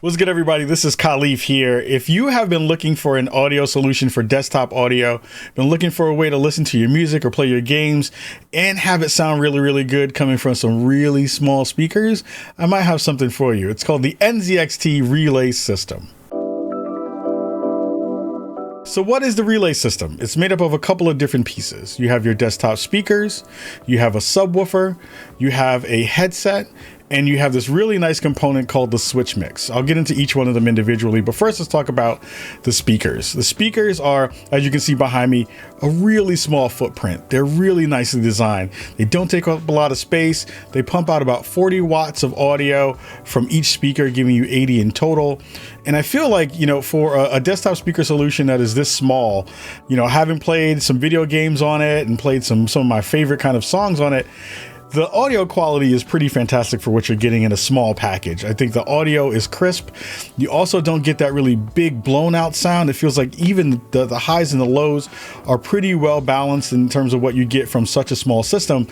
What's good, everybody? This is Khalif here. If you have been looking for an audio solution for desktop audio, been looking for a way to listen to your music or play your games and have it sound really, really good coming from some really small speakers, I might have something for you. It's called the NZXT Relay System. So what is the relay system? It's made up of a couple of different pieces. You have your desktop speakers, you have a subwoofer, you have a headset, and you have this really nice component called the switch mix. I'll get into each one of them individually, but first let's talk about the speakers. The speakers are, as you can see behind me, a really small footprint. They're really nicely designed. They don't take up a lot of space. They pump out about 40 watts of audio from each speaker, giving you 80 in total. And I feel like, for a desktop speaker solution that is this small, having played some video games on it and played some of my favorite kind of songs on it, the audio quality is pretty fantastic for what you're getting in a small package. I think the audio is crisp. You also don't get that really big blown out sound. It feels like even the highs and the lows are pretty well balanced in terms of what you get from such a small system.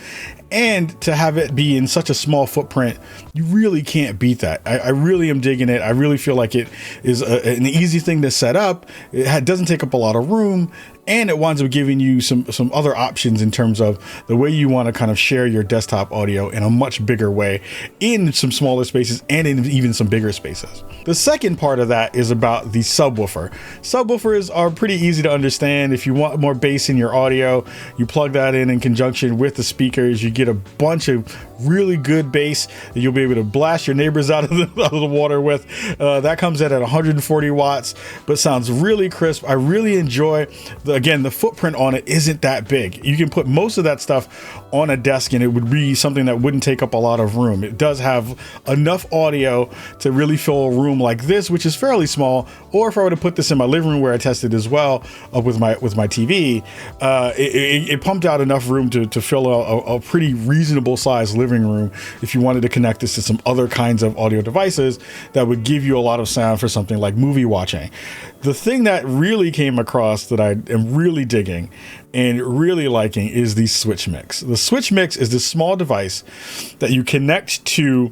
And to have it be in such a small footprint, you really can't beat that. I really am digging it. I really feel like it is an easy thing to set up. It doesn't take up a lot of room, and it winds up giving you some other options in terms of the way you want to kind of share your desktop audio in a much bigger way in some smaller spaces and in even some bigger spaces. The second part of that is about the subwoofer. Subwoofers are pretty easy to understand. If you want more bass in your audio, you plug that in conjunction with the speakers. You get a bunch of really good bass that you'll be able to blast your neighbors out of the water with. That comes in at 140 watts, but sounds really crisp. I really enjoy the footprint on it isn't that big. You can put most of that stuff on a desk and it would be something that wouldn't take up a lot of room. It does have enough audio to really fill a room like this, which is fairly small. Or if I were to put this in my living room where I tested as well with my TV, it pumped out enough room to fill a pretty reasonable sized living room if you wanted to connect this to some other kinds of audio devices that would give you a lot of sound for something like movie watching. The thing that really came across that I am really digging and really liking is the switch mix. The switch mix is this small device that you connect to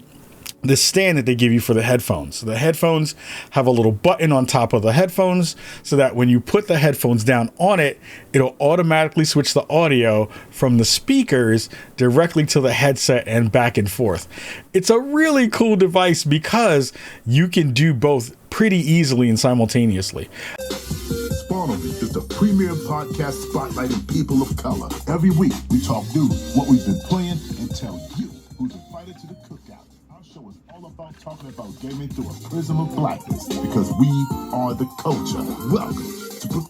the stand that they give you for the headphones. The headphones have a little button on top of the headphones so that when you put the headphones down on it, it'll automatically switch the audio from the speakers directly to the headset and back and forth. It's a really cool device because you can do both pretty easily and simultaneously. Spawnily is the premier podcast spotlighting people of color. Every week we talk news, what we've been playing, and tell you who's invited to the cookout. Our show is all about talking about gaming through a prism of blackness because we are the culture. Welcome to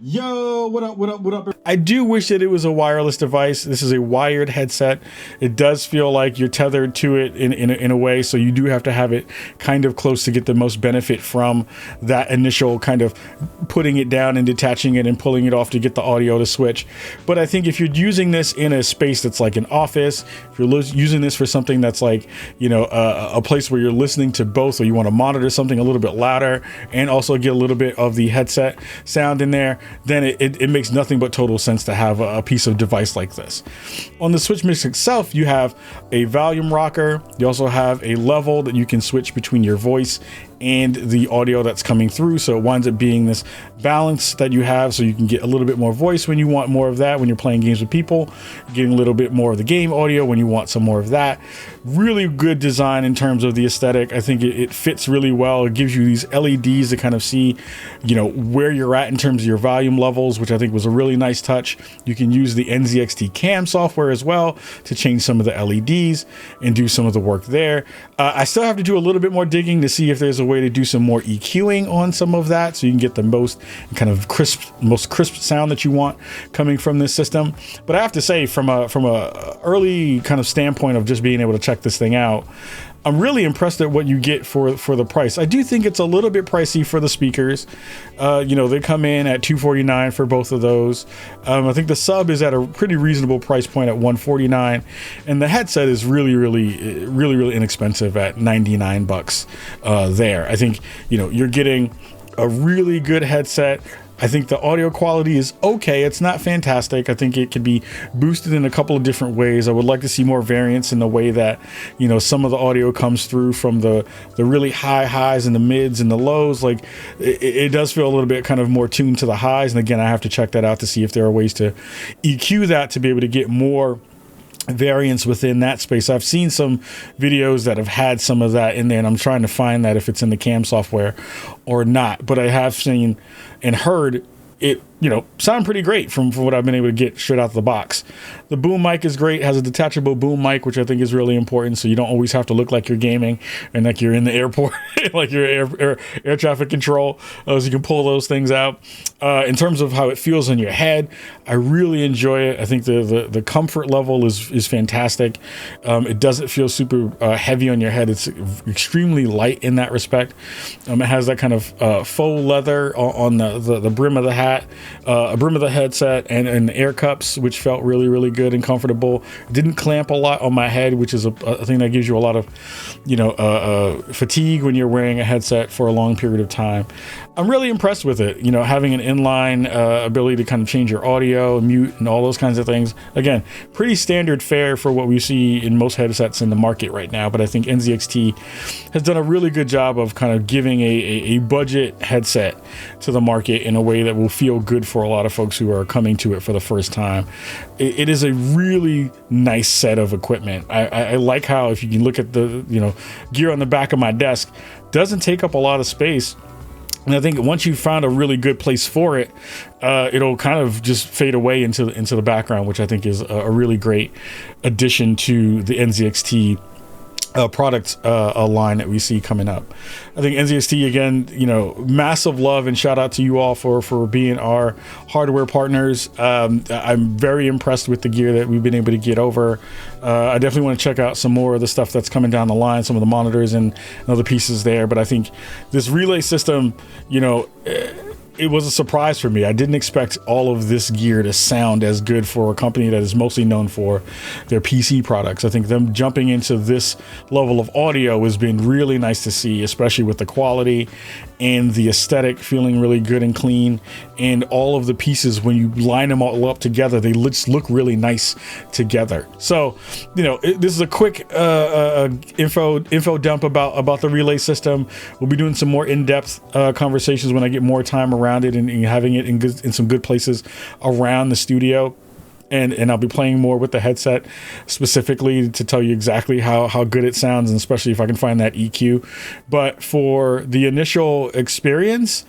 Yo, what up? I do wish that it was a wireless device. This is a wired headset. It does feel like you're tethered to it in a way, so you do have to have it kind of close to get the most benefit from that initial kind of putting it down and detaching it and pulling it off to get the audio to switch. But I think if you're using this in a space that's like an office, if you're using this for something that's like, a place where you're listening to both, or you want to monitor something a little bit louder and also get a little bit of the headset sound in there, then it makes nothing but total sense to have a piece of device like this. On the switch mix itself, you have a volume rocker. You also have a level that you can switch between your voice and the audio that's coming through, so it winds up being this balance that you have, so you can get a little bit more voice when you want more of that when you're playing games with people, getting a little bit more of the game audio when you want some more of that. Really good design in terms of the aesthetic. I think it fits really well. It gives you these LEDs to kind of see where you're at in terms of your volume levels, which I think was a really nice touch. You can use the NZXT cam software as well to change some of the LEDs and do some of the work there. I still have to do a little bit more digging to see if there's a way to do some more EQing on some of that, so you can get the most crisp sound that you want coming from this system. But I have to say, from a early kind of standpoint of just being able to check this thing out, I'm really impressed at what you get for the price. I do think it's a little bit pricey for the speakers. They come in at $249 for both of those. I think the sub is at a pretty reasonable price point at $149, and the headset is really inexpensive at $99 there. I think you're getting a really good headset I think the audio quality is okay. It's not fantastic. I think it could be boosted in a couple of different ways. I would like to see more variance in the way that, you know, some of the audio comes through from the really high highs and the mids and the lows. Like it does feel a little bit kind of more tuned to the highs. And again, I have to check that out to see if there are ways to EQ that to be able to get more variance within that space. I've seen some videos that have had some of that in there, and I'm trying to find that if it's in the cam software or not. But I have seen and heard it, you know, sound pretty great from what I've been able to get straight out of the box. The boom mic is great, has a detachable boom mic, which I think is really important, so you don't always have to look like you're gaming and like you're in the airport, like you're air traffic control, so you can pull those things out. In terms of how it feels in your head, I really enjoy it. I think the comfort level is fantastic. It doesn't feel super heavy on your head. It's extremely light in that respect. It has that kind of faux leather on the brim of the hat, a brim of the headset, and air cups, which felt really, really good and comfortable. It didn't clamp a lot on my head, which is a thing that gives you a lot of, you know, fatigue when you're wearing a headset for a long period of time. I'm really impressed with it. You know, having an inline ability to kind of change your audio, mute, and all those kinds of things. Again, pretty standard fare for what we see in most headsets in the market right now. But I think NZXT has done a really good job of kind of giving a budget headset to the market in a way that will feel good for a lot of folks who are coming to it for the first time. It is a really nice set of equipment. I like how, if you can look at the, you know, gear on the back of my desk, doesn't take up a lot of space. And I think once you've found a really good place for it, it'll kind of just fade away into the background, which I think is a really great addition to the NZXT product line that we see coming up. I think NZXT, again, you know, massive love and shout out to you all for being our hardware partners. I'm very impressed with the gear that we've been able to get over. I definitely want to check out some more of the stuff that's coming down the line, some of the monitors and other pieces there. But I think this relay system, you know, it was a surprise for me. I didn't expect all of this gear to sound as good for a company that is mostly known for their PC products. I think them jumping into this level of audio has been really nice to see, especially with the quality and the aesthetic feeling really good and clean. And all of the pieces, when you line them all up together, they just look really nice together. So, you know, this is a quick info dump about the relay system. We'll be doing some more in-depth conversations when I get more time around it and having it in some good places around the studio. And I'll be playing more with the headset specifically to tell you exactly how good it sounds, and especially if I can find that EQ. But for the initial experience,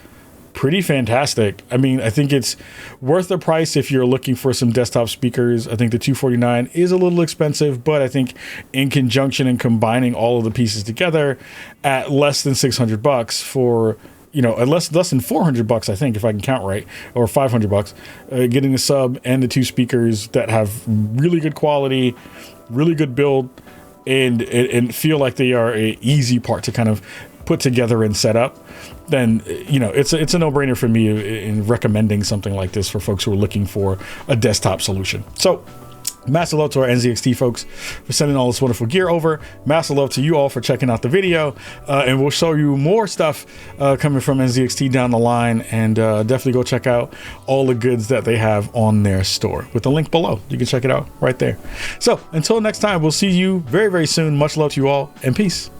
pretty fantastic. I mean, I think it's worth the price if you're looking for some desktop speakers. I think the $249 is a little expensive, but I think in conjunction and combining all of the pieces together at less than $600 for, you know, less than $400, I think, if I can count right, or $500, getting the sub and the two speakers that have really good quality, really good build, and feel like they are a easy part to kind of put together and set up, then, you know, it's a no-brainer for me in recommending something like this for folks who are looking for a desktop solution. So, massive love to our NZXT folks for sending all this wonderful gear over. Massive love to you all for checking out the video. And we'll show you more stuff coming from NZXT down the line. And definitely go check out all the goods that they have on their store with the link below. You can check it out right there. So until next time, we'll see you very, very soon. Much love to you all, and peace.